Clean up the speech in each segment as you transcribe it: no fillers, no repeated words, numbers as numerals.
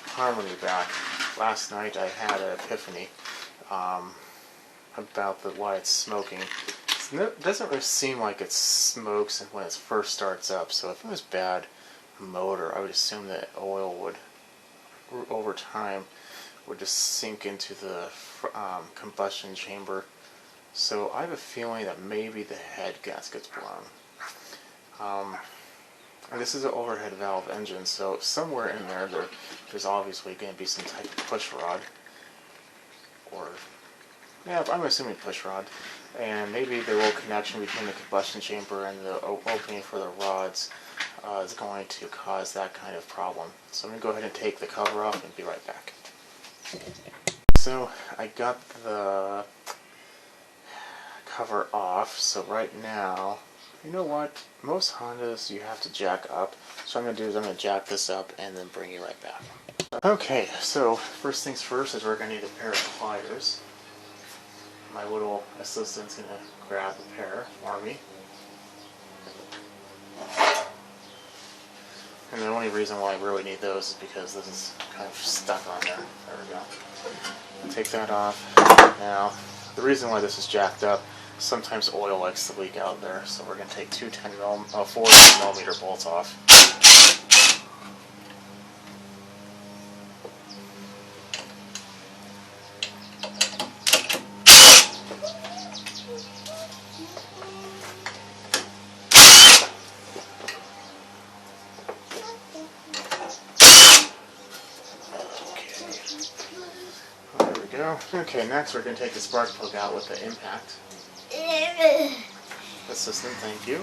harmony back. Last night I had an epiphany about why it's smoking. It doesn't really seem like it smokes when it first starts up, so if it was bad motor, I would assume that oil would, over time, would just sink into the combustion chamber. So I have a feeling that maybe the head gasket's blown. And this is an overhead valve engine, so somewhere in there's obviously going to be some type of push rod, or yeah, I'm assuming push rod, and maybe the little connection between the combustion chamber and the opening for the rods is going to cause that kind of problem. So I'm going to go ahead and take the cover off and be right back. So I got the cover off, so right now, you know what, most Hondas you have to jack up, so what I'm going to do is I'm going to jack this up and then bring you right back. Okay, so first things first is we're going to need a pair of pliers. My little assistant's going to grab a pair for me. And the only reason why I really need those is because this is kind of stuck on there. There we go. Take that off. Now, the reason why this is jacked up, sometimes oil likes to leak out there, so we're going to take four 10mm bolts off. Okay, next we're going to take the spark plug out with the impact. Assistant, thank you.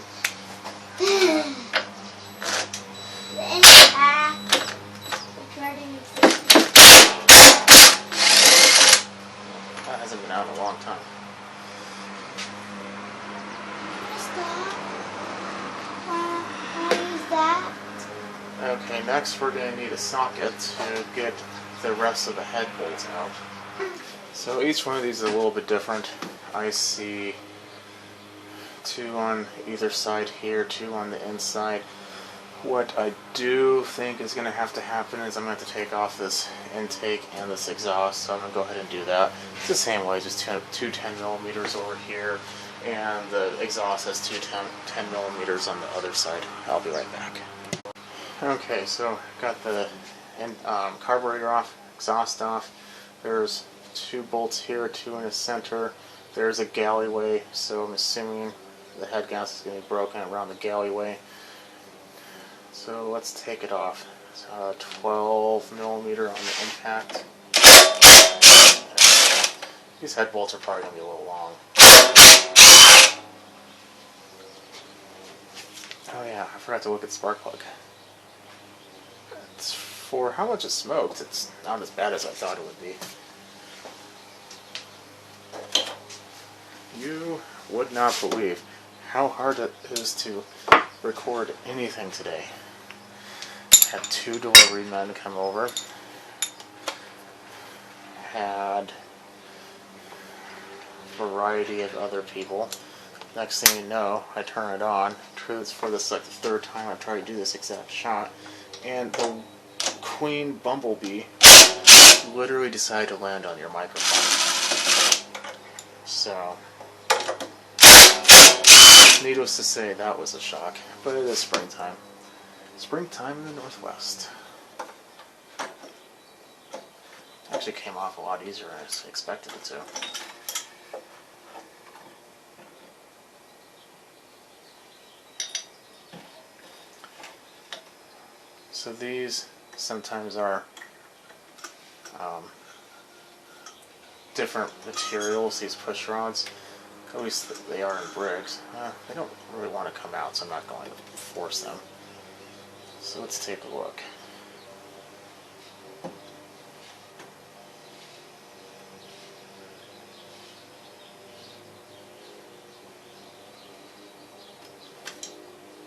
That hasn't been out in a long time. Okay, next we're going to need a socket to get the rest of the head bolts out. So each one of these is a little bit different. I see two on either side here, two on the inside. What I do think is going to have to happen is I'm going to have to take off this intake and this exhaust, so I'm going to go ahead and do that. It's the same way, just two 10mm over here, and the exhaust has two 10mm on the other side. I'll be right back. Okay, so got the carburetor off, exhaust off. There's two bolts here, two in the center. There's a galleyway, so I'm assuming the head gasket is going to be broken around the galleyway. So let's take it off. 12mm on the impact. These head bolts are probably going to be a little long. Oh yeah, I forgot to look at the spark plug. For how much it smoked, it's not as bad as I thought it would be. You would not believe how hard it is to record anything today. Had two delivery men come over. Had a variety of other people. Next thing you know, I turn it on. For this like the third time I've tried to do this exact shot, and the Queen Bumblebee literally decided to land on your microphone. So, needless to say, that was a shock. But it is springtime. Springtime in the Northwest. Actually came off a lot easier than I expected it to. So these sometimes are different materials, these push rods. At least they are in Briggs. They don't really want to come out, so I'm not going to force them. So let's take a look.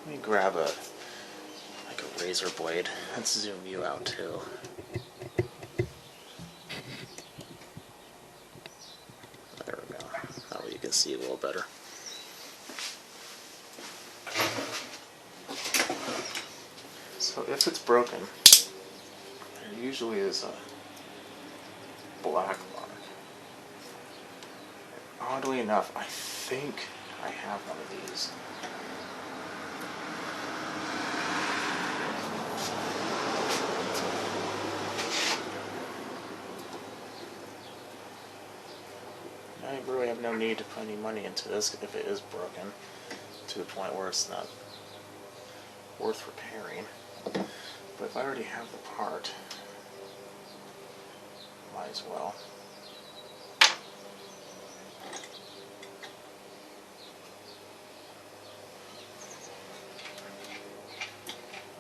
Let me grab a razor blade. Let's zoom you out too. There we go. That way you can see a little better. So if it's broken, usually is a black mark. Oddly enough, I think I have one of these. I really have no need to put any money into this if it is broken to the point where it's not worth repairing. But if I already have the part, might as well.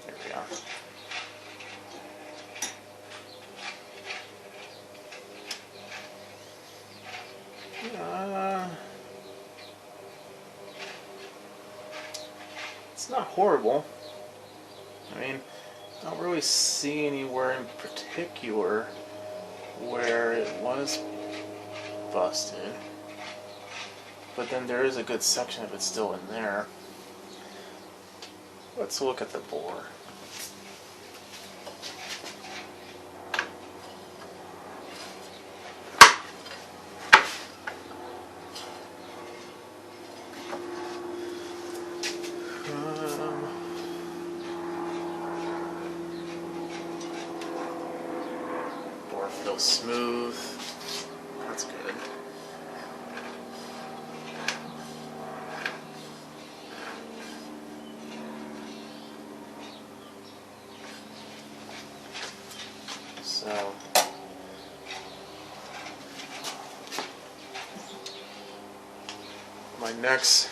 There we go. It's not horrible. I mean, I don't really see anywhere in particular where it was busted. But then there is a good section of it still in there. Let's look at the bore. Bore feels smooth. That's good. So, my next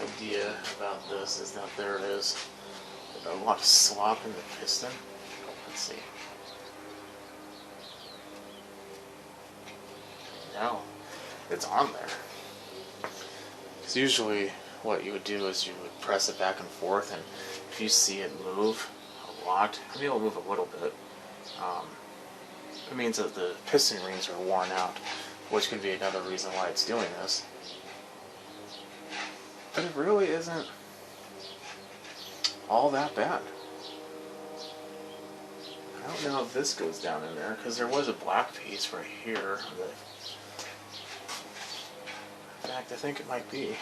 idea about this is that there is a lot of slop in the piston. Let's see. No, it's on there. Because usually what you would do is you would press it back and forth, and if you see it move a lot, maybe it'll move a little bit, it means that the piston rings are worn out, which could be another reason why it's doing this. But it really isn't all that bad. I don't know if this goes down in there, because there was a black piece right here. In fact, I think it might be.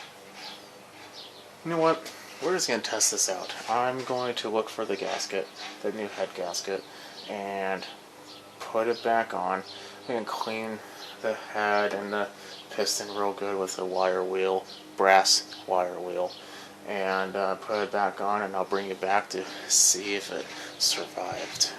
You know what? We're just going to test this out. I'm going to look for the gasket, the new head gasket, and put it back on. I'm going to clean the head and the piston real good with a wire wheel, brass wire wheel, and put it back on, and I'll bring it back to see if it survived.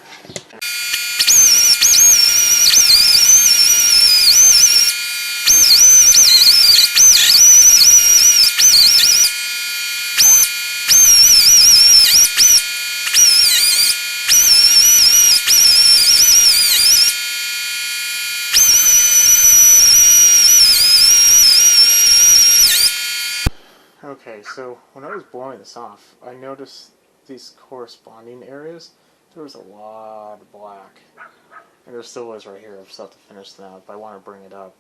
Okay, so when I was blowing this off, I noticed these corresponding areas, there was a lot of black. And there still is right here. I still have to finish that, but I want to bring it up.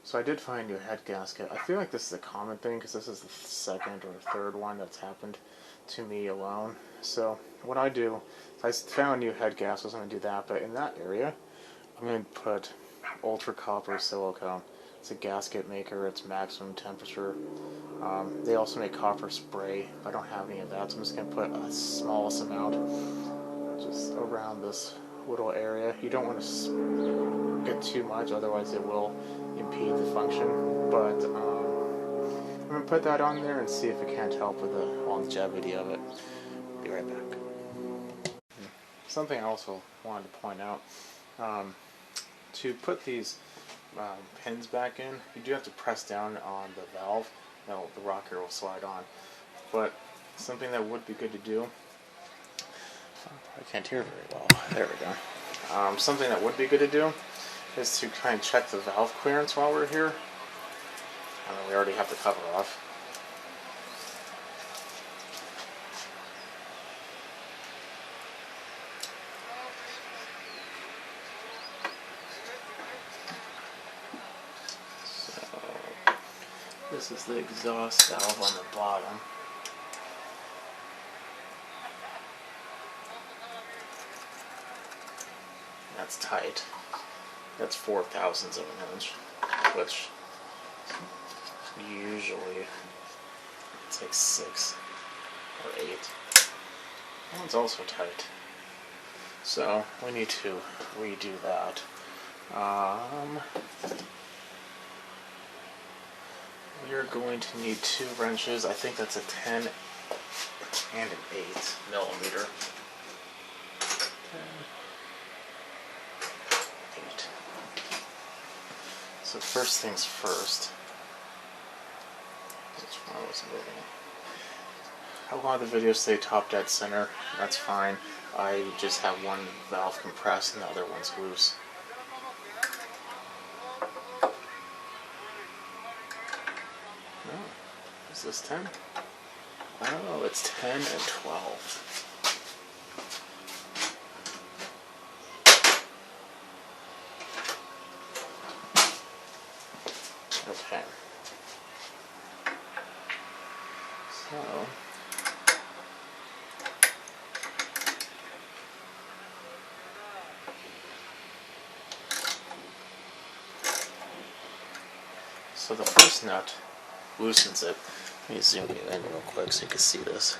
So I did find a new head gasket. I feel like this is a common thing because this is the second or third one that's happened to me alone. So what I do, I found a new head gasket, so I'm going to do that, but in that area, I'm going to put ultra copper silicone. It's a gasket maker, it's maximum temperature. They also make copper spray. I don't have any of that, so I'm just going to put a smallest amount just around this little area. You don't want to get too much, otherwise it will impede the function. But I'm going to put that on there and see if it can't help with the longevity of it. Be right back. Something I also wanted to point out, to put these pins back in, you do have to press down on the valve. No, the rocker will slide on. But something that would be good to do, I can't hear very well. There we go. Something that would be good to do is to kind of check the valve clearance while we're here. I mean, we already have the cover off. This is the exhaust valve on the bottom. that's tight. That's 0.004 of an inch, which usually it's like 6 or 8. That one's also tight. So we need to redo that. You're going to need 2 wrenches. I think that's a 10 and an 8 millimeter. 10, 8. So first things first. Which one was moving? A lot of the videos say top dead center. That's fine. I just have one valve compressed and the other one's loose. Oh, is this 10? Oh, it's 10 and 12. Okay. So the first nut loosens it. Let me zoom you in real quick so you can see this.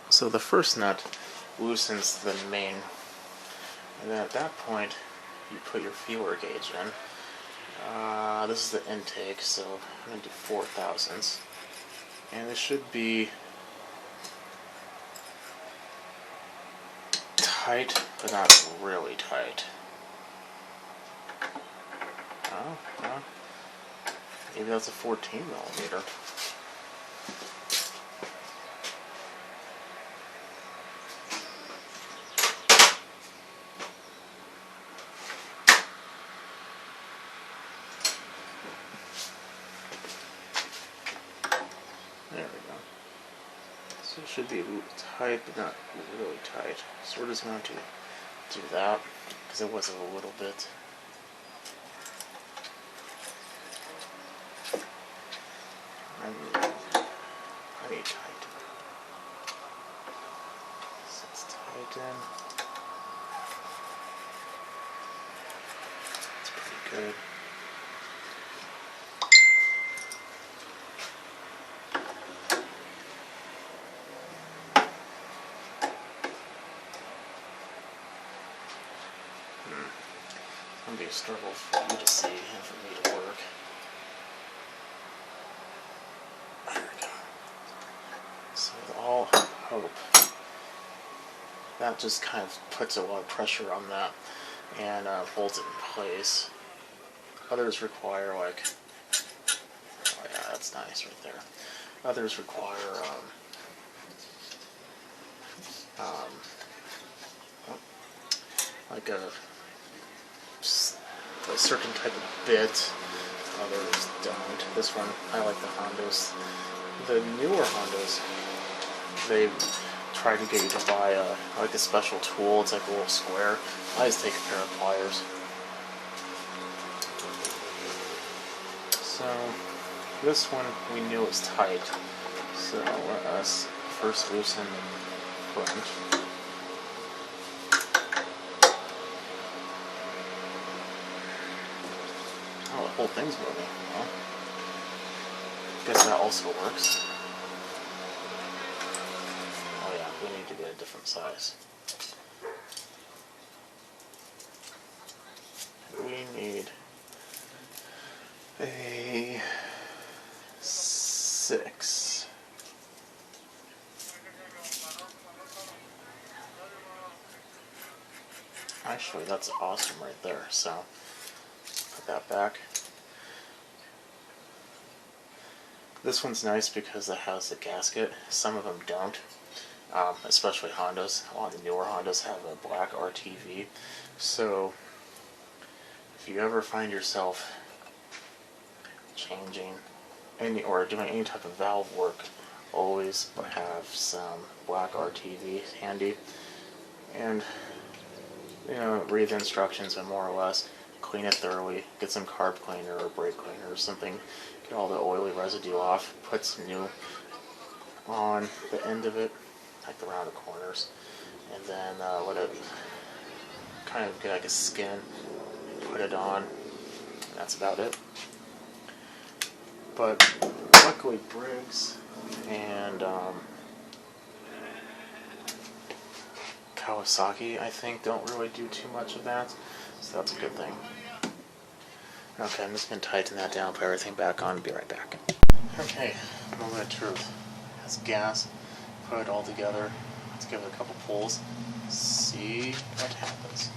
So the first nut loosens the main, and then at that point you put your feeler gauge in. This is the intake, so I'm going to do 0.004, and it should be tight, but not really tight. Oh, well, maybe that's a 14 millimeter. There we go. So it should be a little tight, but not really tight. So we're just going to do that, because it was a little bit. I need tight. So it's tighten. It's pretty good. It's going to be a struggle for you to see and for me to work. There we go. So with all hope, that just kind of puts a lot of pressure on that and holds it in place. Others require, like, oh yeah, that's nice right there. Others require like a certain type of bit. Others don't. This one, I like the Hondas. The newer Hondas, they try to get you to buy like a special tool. It's like a little square. I just take a pair of pliers. So this one we knew was tight. So let us first loosen the front. Oh, the whole thing's moving. Well, guess that also works. Oh yeah, we need to get a different size. We need a 6. Actually, that's awesome right there. So put that back. This one's nice because it has a gasket. Some of them don't, especially Hondas. A lot of the newer Hondas have a black RTV. So if you ever find yourself changing any or doing any type of valve work, always have some black RTV handy, and read the instructions and more or less clean it thoroughly. Get some carb cleaner or brake cleaner or something. get all the oily residue off, put some new on the end of it, like around the corners, and then let it kind of get like a skin, put it on, and that's about it. But luckily Briggs and Kawasaki, I think, don't really do too much of that, so that's a good thing. Okay, I'm just going to tighten that down, put everything back on, and be right back. Okay, moment of truth. That's gas, put it all together, let's give it a couple pulls, see what happens.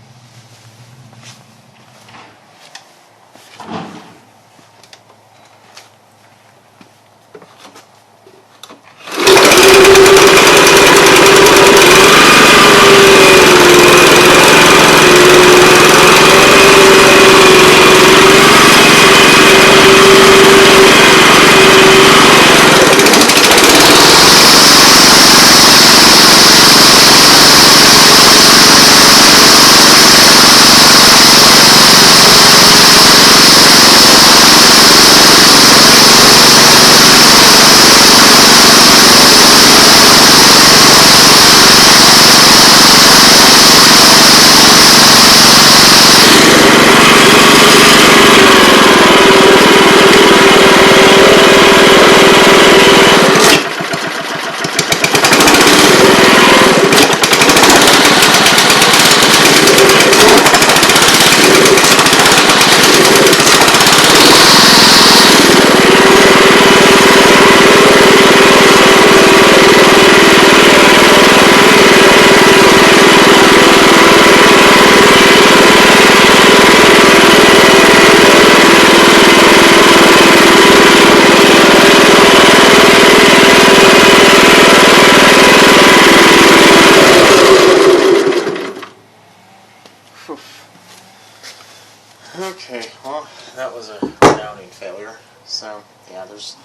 Okay, well, that was a resounding failure. So, yeah, there's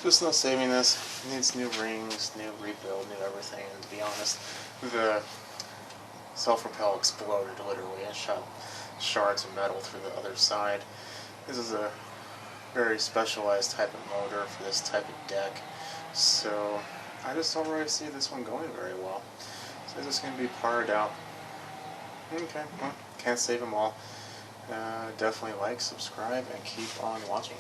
just no saving this. It needs new rings, new rebuild, new everything. And to be honest, the self-propel exploded literally and shot shards of metal through the other side. This is a very specialized type of motor for this type of deck. So, I just don't really see this one going very well. So, it's just going to be parted out. Okay, well, can't save them all. Definitely like, subscribe, and keep on watching.